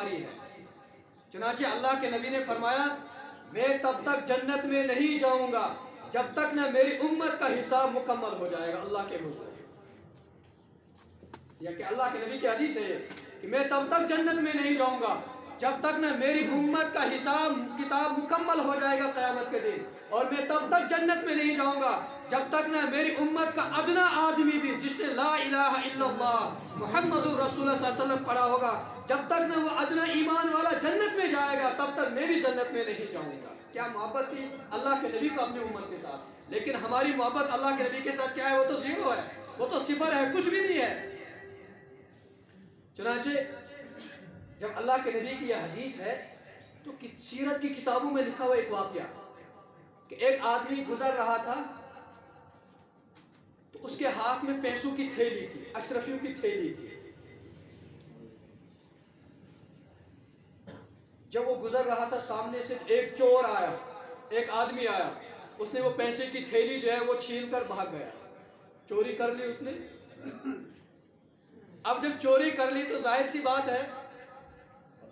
بیماری ہے۔ چنانچہ اللہ کے نبی نے فرمایا میں تب تک جنت میں نہیں جاؤں گا جب تک نہ میری امت کا حساب مکمل ہو جائے گا اللہ کے حضور۔ یا کہ اللہ کے نبی کی حدیث ہے کہ میں تب تک جنت میں نہیں جاؤں گا جب تک نہ میری امت کا حساب کتاب مکمل ہو جائے گا قیامت کے دن، اور میں تب تک جنت میں نہیں جاؤں گا جب تک نہ میری امت کا ادنا آدمی بھی جس نے لا الہ الا اللہ محمد رسول اللہ صلی اللہ علیہ وسلم پڑھا ہوگا، جب تک نہ وہ ادنا ایمان والا جنت میں جائے گا تب تک میں بھی جنت میں نہیں جاؤں گا۔ کیا محبت تھی اللہ کے نبی کو اپنی امت کے ساتھ، لیکن ہماری محبت اللہ کے نبی کے ساتھ کیا ہے؟ وہ تو زیرو ہے، وہ تو صفر ہے، کچھ بھی نہیں ہے۔ چنانچہ جب اللہ کے نبی کی یہ حدیث ہے تو سیرت کی کتابوں میں لکھا ہوا ایک واقعہ کہ ایک آدمی گزر رہا تھا تو اس کے ہاتھ میں پیسوں کی تھیلی تھی، اشرفیوں کی تھیلی تھی۔ جب وہ گزر رہا تھا سامنے سے ایک چور آیا، ایک آدمی آیا، اس نے وہ پیسے کی تھیلی جو ہے وہ چھین کر بھاگ گیا، چوری کر لی اس نے۔ اب جب چوری کر لی تو ظاہر سی بات ہے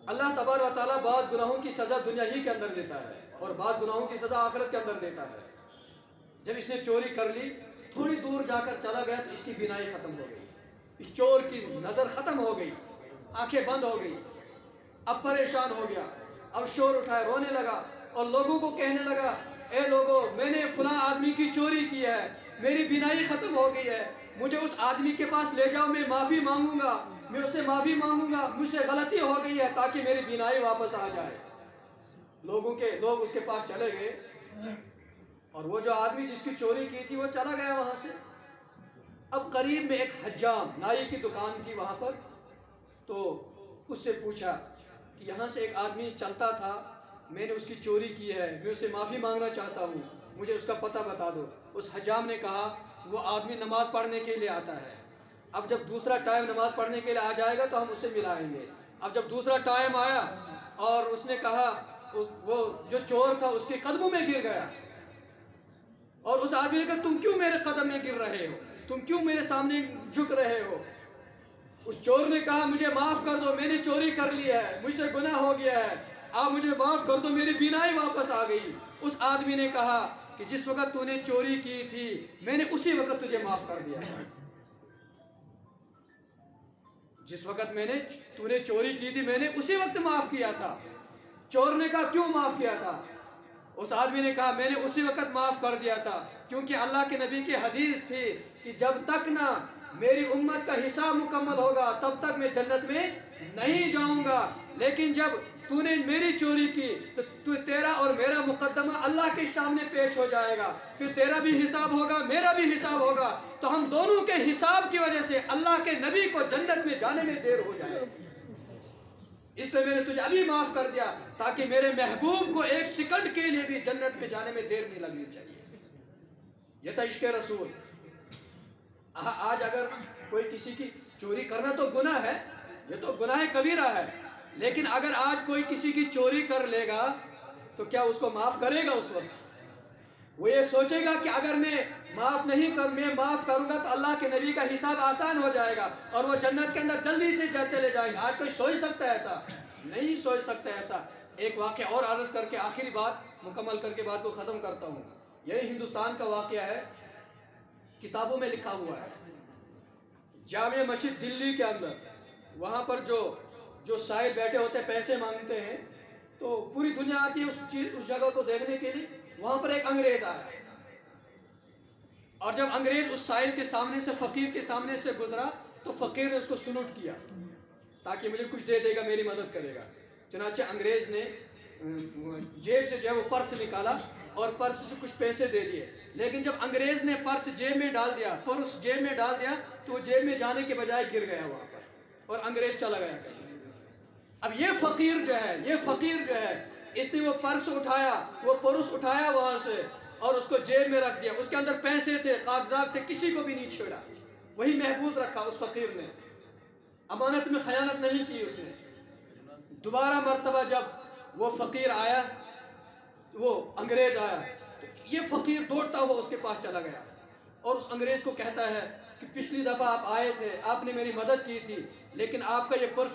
اللہ تبارک و تعالیٰ بعض گناہوں کی سزا دنیا ہی کے اندر دیتا ہے اور بعض گناہوں کی سزا آخرت کے اندر دیتا ہے۔ جب اس نے چوری کر لی تھوڑی دور جا کر چلا گیا تو اس کی بینائی ختم ہو گئی، اس چور کی نظر ختم ہو گئی، آنکھیں بند ہو گئی۔ اب پریشان ہو گیا، اب شور اٹھایا، رونے لگا اور لوگوں کو کہنے لگا اے لوگوں میں نے فلاں آدمی کی چوری کی ہے، میری بینائی ختم ہو گئی ہے، مجھے اس آدمی کے پاس لے جاؤ، میں معافی مانگوں گا، میں اسے معافی مانگوں گا، مجھ سے غلطی ہو گئی ہے تاکہ میری بینائی واپس آ جائے۔ لوگ اس کے پاس چلے گئے اور وہ جو آدمی جس کی چوری کی تھی وہ چلا گیا وہاں سے۔ اب قریب میں ایک حجام نائی کی دکان تھی وہاں پر، تو اس سے پوچھا کہ یہاں سے ایک آدمی چلتا تھا، میں نے اس کی چوری کی ہے، میں اسے معافی مانگنا چاہتا ہوں، مجھے اس کا پتہ بتا دو۔ اس حجام نے کہا وہ آدمی نماز پڑھنے کے لیے آتا ہے، اب جب دوسرا ٹائم نماز پڑھنے کے لیے آ جائے گا تو ہم اسے ملائیں گے۔ اب جب دوسرا ٹائم آیا اور اس نے کہا وہ جو چور تھا اس کے قدموں میں گر گیا، اور اس آدمی نے کہا تم کیوں میرے قدم میں گر رہے ہو، تم کیوں میرے سامنے جھک رہے ہو؟ اس چور نے کہا مجھے معاف کر دو، میں نے چوری کر لی ہے، مجھ سے گناہ ہو گیا ہے، آپ مجھے معاف کر دو، میری بینائی واپس آ گئی۔ اس آدمی نے کہا کہ جس وقت تو نے چوری کی تھی میں نے اسی وقت تجھے معاف کر دیا تھا، جس وقت تو نے چوری کی تھی میں نے اسی وقت معاف کیا تھا۔ چور نے کہا کیوں معاف کیا تھا؟ اس آدمی نے کہا میں نے اسی وقت معاف کر دیا تھا کیونکہ اللہ کے نبی کی حدیث تھی کہ جب تک نہ میری امت کا حساب مکمل ہوگا تب تک میں جنت میں نہیں جاؤں گا، لیکن جب تو نے میری چوری کی تو تیرا اور میرا مقدمہ اللہ کے سامنے پیش ہو جائے گا، پھر تیرا بھی حساب ہوگا میرا بھی حساب ہوگا، تو ہم دونوں کے حساب کی وجہ سے اللہ کے نبی کو جنت میں جانے میں دیر ہو جائے، اس لیے میں نے تجھے ابھی معاف کر دیا تاکہ میرے محبوب کو ایک سیکنڈ کے لیے بھی جنت میں جانے میں دیر نہیں لگنی چاہیے۔ یہ تھا عشق رسول۔ آج اگر کوئی کسی کی چوری کرنا تو گناہ ہے، یہ تو گناہ کبیرہ ہے، لیکن اگر آج کوئی کسی کی چوری کر لے گا تو کیا اس کو معاف کرے گا؟ اس وقت وہ یہ سوچے گا کہ اگر میں معاف کروں گا تو اللہ کے نبی کا حساب آسان ہو جائے گا اور وہ جنت کے اندر جلدی سے چلے جائیں گے۔ آج کوئی سوچ سکتا ہے ایسا؟ نہیں سوچ سکتا ایسا۔ ایک واقعہ اور عرض کر کے آخری بات مکمل کر کے بات کو ختم کرتا ہوں۔ یہی ہندوستان کا واقعہ ہے، کتابوں میں لکھا ہوا ہے۔ جامع مسجد دلی کے اندر وہاں پر جو سائل بیٹھے ہوتے ہیں پیسے مانگتے ہیں تو پوری دنیا آتی ہے اس جگہ کو دیکھنے کے لیے۔ وہاں پر ایک انگریز آیا اور جب انگریز اس سائل کے سامنے سے فقیر کے سامنے سے گزرا تو فقیر نے اس کو سلوٹ کیا تاکہ مجھے کچھ دے دے گا، میری مدد کرے گا۔ چنانچہ انگریز نے جیب سے جو ہے وہ پرس نکالا اور پرس سے کچھ پیسے دے دیے، لیکن جب انگریز نے پرس جیب میں ڈال دیا تو وہ جیب میں جانے کے بجائے گر گیا وہاں پر اور انگریز چلا گیا کہیں۔ اب یہ فقیر جو ہے اس نے وہ پرس اٹھایا وہاں سے اور اس کو جیب میں رکھ دیا، اس کے اندر پیسے تھے، کاغذات تھے، کسی کو بھی نہیں چھیڑا، وہی محفوظ رکھا اس فقیر نے، امانت میں خیانت نہیں کی اس نے۔ دوبارہ مرتبہ جب وہ فقیر آیا، وہ انگریز آیا تو یہ فقیر دوڑتا ہوا اس کے پاس چلا گیا اور اس انگریز کو کہتا ہے کہ پچھلی دفعہ آپ آئے تھے، آپ نے میری مدد کی تھی، لیکن آپ کا یہ پرس